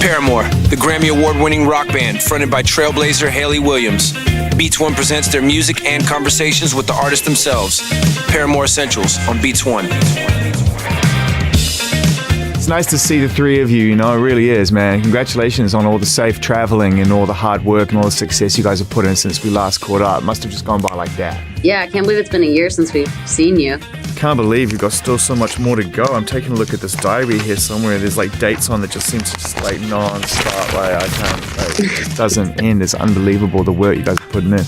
Paramore, the Grammy Award-winning rock band fronted by trailblazer Hayley Williams. Beats One presents their music and conversations with the artists themselves. Paramore Essentials on Beats One. It's nice to see the three of you, it really is, man. Congratulations on all the safe traveling and all the hard work and all the success you guys have put in since we last caught up. It must have just gone by like that. Yeah, I can't believe it's been a year since we've seen you. Can't believe you've got still so much more to go. I'm taking a look at this diary here somewhere. There's dates on that just seem to just non-stop. It just doesn't end. It's unbelievable the work you guys are putting in.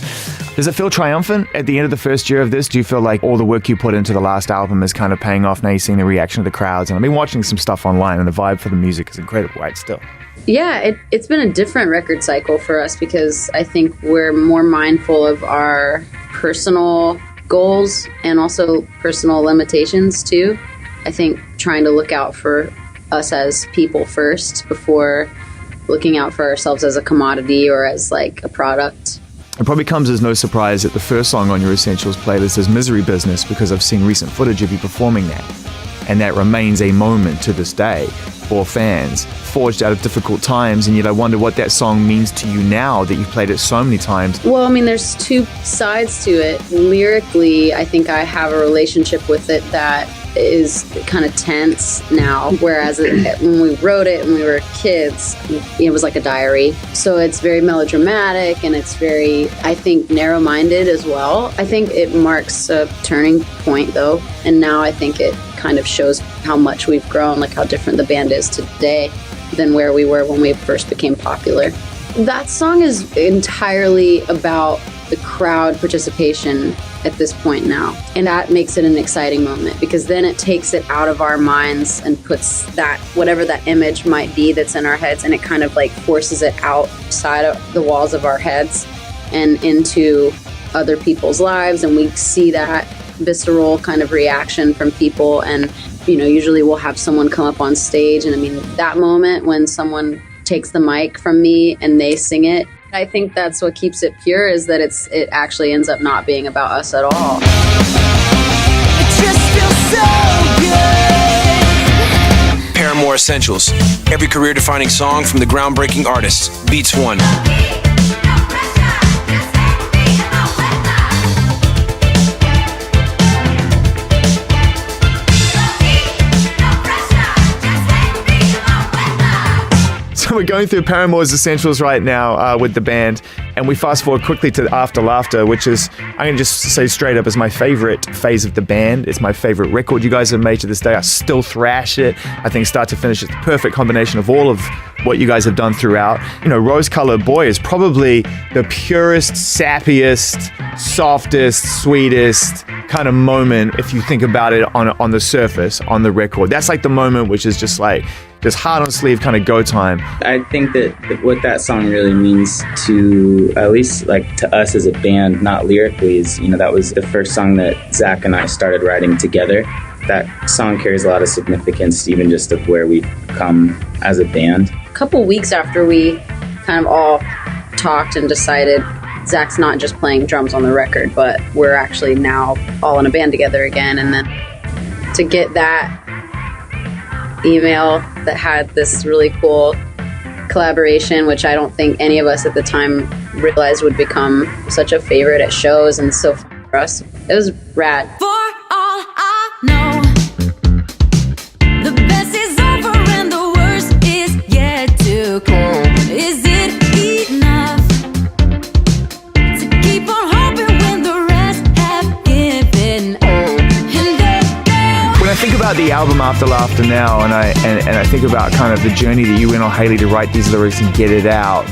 Does it feel triumphant at the end of the first year of this? Do you feel like all the work you put into the last album is kind of paying off now? You're seeing the reaction of the crowds. And I've been watching some stuff online and the vibe for the music is incredible, right? Still. Yeah, it's been a different record cycle for us because I think we're more mindful of our personal goals and also personal limitations too. I think trying to look out for us as people first before looking out for ourselves as a commodity or as a product. It probably comes as no surprise that the first song on your Essentials playlist is Misery Business because I've seen recent footage of you performing that. And that remains a moment to this day for fans, forged out of difficult times, and yet I wonder what that song means to you now that you've played it so many times. Well, there's two sides to it. Lyrically, I think I have a relationship with it that is kind of tense now, whereas when we wrote it when we were kids, it was like a diary. So it's very melodramatic and it's very, I think, narrow-minded as well. I think it marks a turning point, though, and now I think it kind of shows how much we've grown, how different the band is today than where we were when we first became popular. That song is entirely about the crowd participation at this point now. And that makes it an exciting moment because then it takes it out of our minds and puts that, whatever that image might be that's in our heads, and it kind of forces it outside of the walls of our heads and into other people's lives. And we see that visceral kind of reaction from people. And, usually we'll have someone come up on stage. And that moment when someone takes the mic from me and they sing it, I think that's what keeps it pure, is that it actually ends up not being about us at all. It just feels so good. Paramore Essentials, every career-defining song from the groundbreaking artists. Beats One. So we're going through Paramore's Essentials right now with the band, and we fast forward quickly to After Laughter, which is, I'm going to just say straight up, is my favorite phase of the band. It's my favorite record you guys have made to this day. I still thrash it. I think start to finish, it's the perfect combination of all of what you guys have done throughout. Rose Colored Boy is probably the purest, sappiest, softest, sweetest kind of moment if you think about it on the surface, on the record. That's the moment which is just hard on sleeve kind of go time. I think that what that song really means to, at least to us as a band, not lyrically, is, that was the first song that Zach and I started writing together. That song carries a lot of significance, even just of where we've come as a band. A couple weeks after we kind of all talked and decided Zach's not just playing drums on the record, but we're actually now all in a band together again. And then to get that email that had this really cool collaboration, which I don't think any of us at the time realized would become such a favorite at shows, and so for us, it was rad. For all I know, the best is over and the worst is yet to come. Is it enough to keep on hoping when the rest have given up? When I think about the album After Laughter now, and I think about kind of the journey that you went on, Hayley, to write these lyrics and get it out,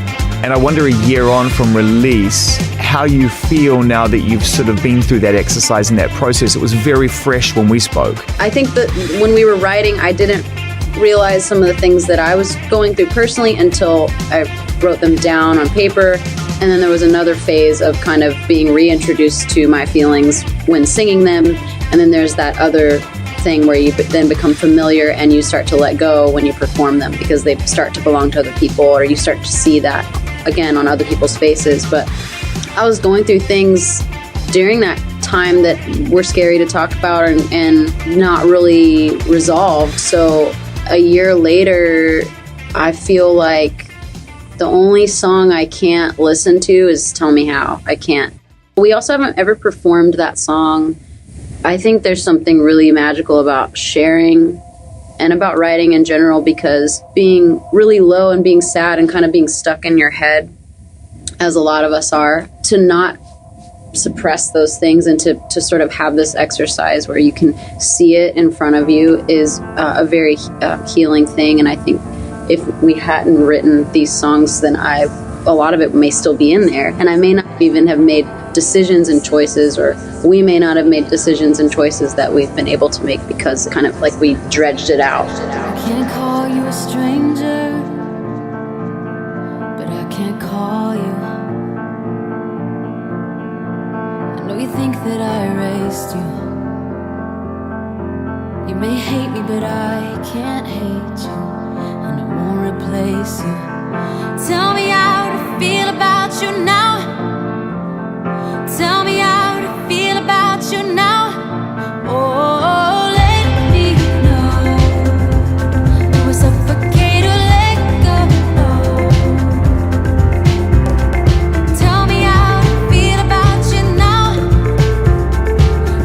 and I wonder a year on from release, how you feel now that you've sort of been through that exercise and that process. It was very fresh when we spoke. I think that when we were writing, I didn't realize some of the things that I was going through personally until I wrote them down on paper. And then there was another phase of kind of being reintroduced to my feelings when singing them. And then there's that other thing where you then become familiar and you start to let go when you perform them because they start to belong to other people, or you start to see that again on other people's faces. But I was going through things during that time that were scary to talk about and not really resolved. So a year later, I feel like the only song I can't listen to is Tell Me How. I can't. We also haven't ever performed that song. I think there's something really magical about sharing and about writing in general, because being really low and being sad and kind of being stuck in your head, as a lot of us are, to not suppress those things and to sort of have this exercise where you can see it in front of you is a very healing thing. And I think if we hadn't written these songs, then a lot of it may still be in there. And I may not even have made decisions and choices, or we may not have made decisions and choices that we've been able to make because kind of like we dredged it out. I can't call you a stranger, but I can't call you. I know you think that I erased you. You may hate me, but I can't hate you, and I won't replace you. Tell me how to feel about you now. Tell me how to feel about you now. Oh, let me know. You were suffocate or let go. Tell me how to feel about you now.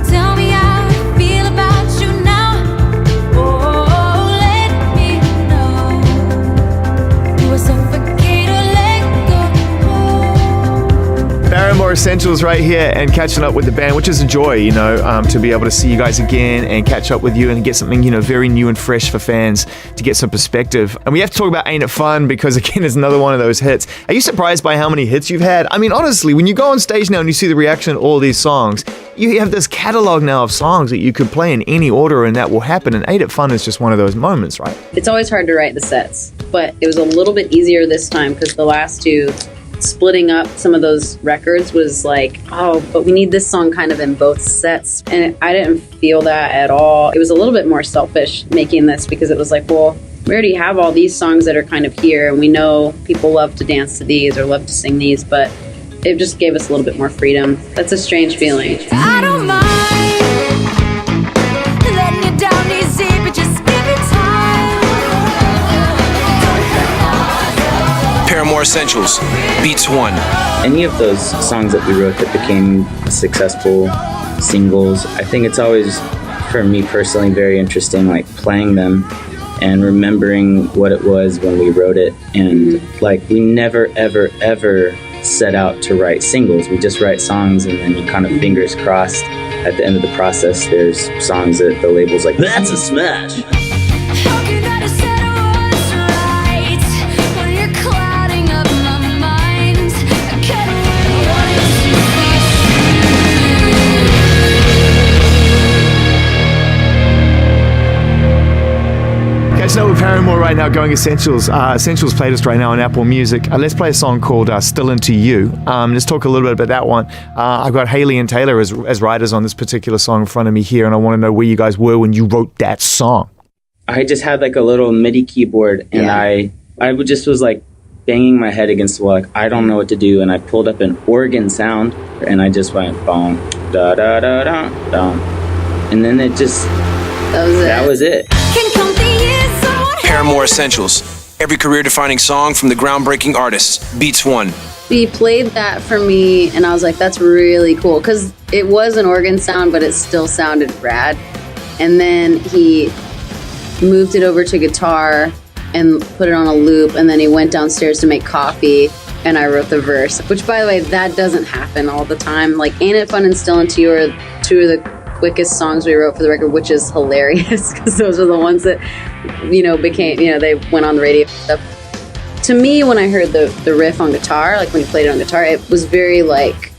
Tell me how to feel about you now. Oh, let me know. You were suffocate or let go. Paramore Essentials right here, and catching up with the band, which is a joy, to be able to see you guys again and catch up with you and get something, very new and fresh for fans to get some perspective. And we have to talk about Ain't It Fun, because again, it's another one of those hits. Are you surprised by how many hits you've had? I mean, honestly, when you go on stage now and you see the reaction to all these songs, you have this catalog now of songs that you could play in any order and that will happen. And Ain't It Fun is just one of those moments, right? It's always hard to write the sets, but it was a little bit easier this time because the last two, splitting up some of those records was like, oh, but we need this song kind of in both sets. And I didn't feel that at all. It was a little bit more selfish making this, because it was like, well, we already have all these songs that are kind of here, and we know people love to dance to these or love to sing these, but it just gave us a little bit more freedom. That's a strange feeling. I don't mind letting you down easy, but just give it time. Paramore Essentials, Beats 1. Any of those songs that we wrote that became successful singles, I think it's always, for me personally, very interesting, like playing them and remembering what it was when we wrote it. And like, we never, ever, ever set out to write singles. We just write songs, and then you kind of fingers crossed at the end of the process, there's songs that the label's like, that's a smash. How can I decide what's right when you're clouding up my mind? I can't wait, Catching up with Paramore right now, going Essentials. Essentials playlist right now on Apple Music. Let's play a song called Still Into You. Let's talk a little bit about that one. I've got Haley and Taylor as writers on this particular song in front of me here, and I want to know where you guys were when you wrote that song. I just had like a little MIDI keyboard, and I just was like banging my head against the wall, like, I don't know what to do. And I pulled up an organ sound, and I just went boom, da da da da da, and then it just that was it. can count the years I won't Paramore Essentials, every career-defining song from the groundbreaking artists, Beats 1. He played that for me, and I was like, that's really cool, because it was an organ sound, but it still sounded rad. And then he moved it over to guitar and put it on a loop, and then he went downstairs to make coffee, and I wrote the verse, which, by the way, that doesn't happen all the time. Like, Ain't It Fun and Still Into You are two of the quickest songs we wrote for the record, which is hilarious, because those are the ones that, became, they went on the radio and stuff. To me, when I heard the riff on guitar, like when he played it on guitar, it was very like,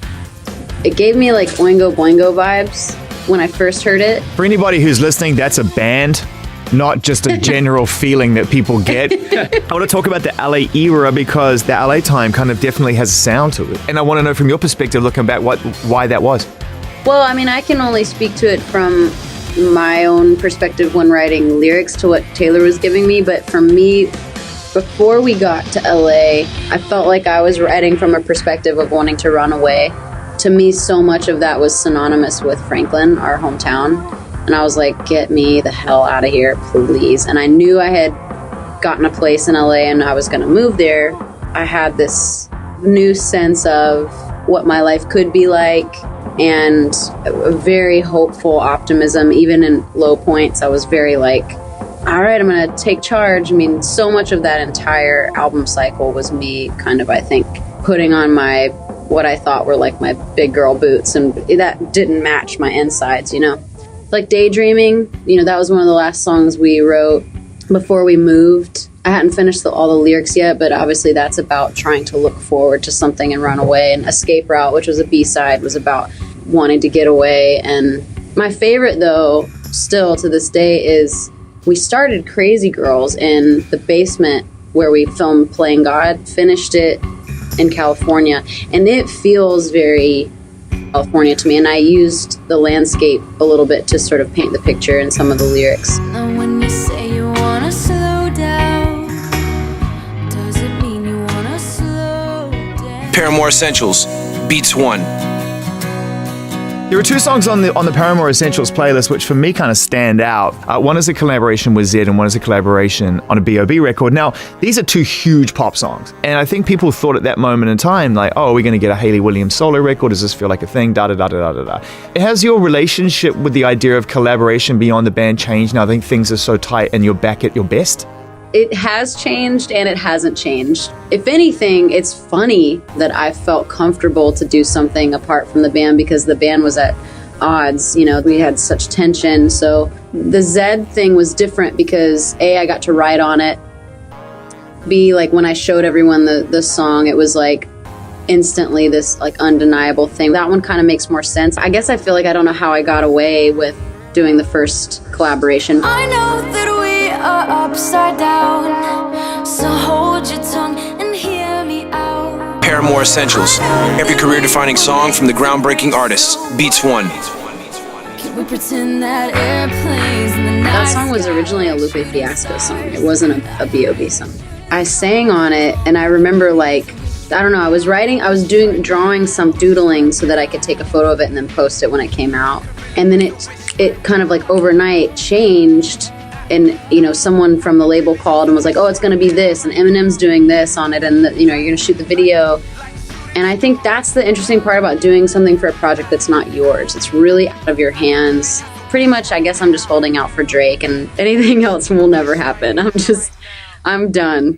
it gave me like Oingo Boingo vibes when I first heard it. For anybody who's listening, that's a band, not just a general feeling that people get. I want to talk about the LA era, because the LA time kind of definitely has a sound to it. And I want to know from your perspective, looking back, why that was. Well, I mean, I can only speak to it from my own perspective when writing lyrics to what Taylor was giving me. But for me, before we got to LA, I felt like I was writing from a perspective of wanting to run away. To me, so much of that was synonymous with Franklin, our hometown. And I was like, get me the hell out of here, please. And I knew I had gotten a place in LA and I was going to move there, I had this new sense of what my life could be like, and a very hopeful optimism. Even in low points, I was very like, all right, I'm going to take charge. I mean, so much of that entire album cycle was me kind of, I think, putting on what I thought were like my big girl boots, and that didn't match my insides, you know? Like Daydreaming, you know, that was one of the last songs we wrote before we moved. I hadn't finished all the lyrics yet, but obviously that's about trying to look forward to something and run away. And Escape Route, which was a B-side, was about wanting to get away. And my favorite, though, still to this day, is we started Crazy Girls in the basement where we filmed Playing God, finished it in California, and it feels very California to me. And I used the landscape a little bit to sort of paint the picture in some of the lyrics. Now when you say you wanna slow down, does it mean you wanna slow down? Paramore Essentials, Beats 1. There are two songs on the Paramore Essentials playlist which for me kind of stand out. One is a collaboration with Zedd and one is a collaboration on a B.O.B. record. Now, these are two huge pop songs. And I think people thought at that moment in time, like, oh, are we going to get a Hayley Williams solo record? Does this feel like a thing? Da-da-da-da-da-da-da. Has your relationship with the idea of collaboration beyond the band changed now? I think things are so tight and you're back at your best. It has changed and it hasn't changed. If anything, it's funny that I felt comfortable to do something apart from the band because the band was at odds. You know, we had such tension. So the Zedd thing was different because A, I got to write on it. B, like when I showed everyone the song, it was like instantly this like undeniable thing. That one kind of makes more sense. I guess I feel like I don't know how I got away with doing the first collaboration. I know that we are upside down, so hold your tongue and hear me out. Paramore Essentials, every career-defining song from the groundbreaking artists. Beats 1. Can we pretend that airplanes in the night That song was originally a Lupe Fiasco song. It wasn't a B.O.B. song. I sang on it, and I remember like, I don't know, I was drawing some doodling so that I could take a photo of it and then post it when it came out. And then it kind of like overnight changed, and you know, someone from the label called and was like, oh, it's going to be this, and Eminem's doing this on it, and you know, you're going to shoot the video. And I think that's the interesting part about doing something for a project that's not yours. It's really out of your hands. Pretty much, I guess I'm just holding out for Drake, and anything else will never happen. I'm done.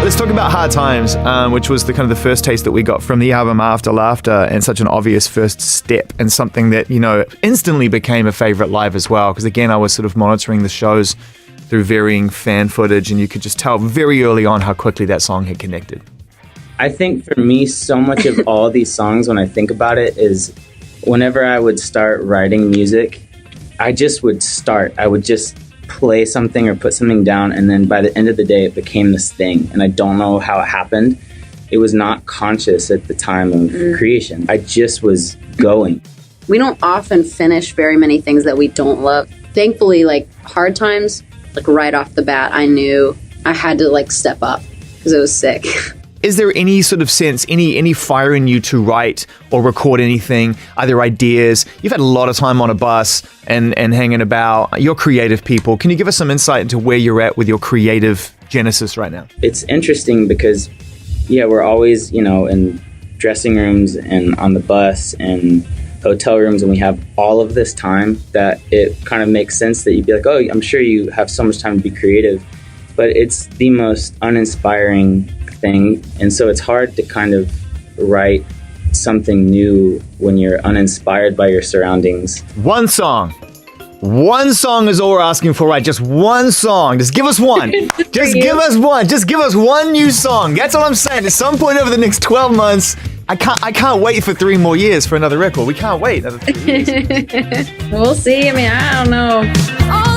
Let's talk about Hard Times, which was the kind of the first taste that we got from the album After Laughter, and such an obvious first step, and something that, you know, instantly became a favorite live as well. Because again, I was sort of monitoring the shows through varying fan footage, and you could just tell very early on how quickly that song had connected. I think for me, so much of all these songs, when I think about it, is whenever I would start writing music, I would just play something or put something down, and then by the end of the day it became this thing, and I don't know how it happened. It was not conscious at the time of creation. I just was going. We don't often finish very many things that we don't love. Thankfully, like Hard Times, like right off the bat, I knew I had to like step up because it was sick. Is there any sort of sense, any fire in you to write or record anything, either ideas? You've had a lot of time on a bus and hanging about. You're creative people. Can you give us some insight into where you're at with your creative genesis right now? It's interesting because, yeah, we're always, you know, in dressing rooms and on the bus and hotel rooms, and we have all of this time that it kind of makes sense that you'd be like, oh, I'm sure you have so much time to be creative. But it's the most uninspiring thing, and so it's hard to kind of write something new when you're uninspired by your surroundings. One song is all we're asking for, right? Just one song. Just give us one. Just give us one. Just give us one new song. That's all I'm saying. At some point over the next 12 months, I can't wait for 3 more years for another record. We can't wait another 3 years. We'll see. I mean, I don't know. Oh,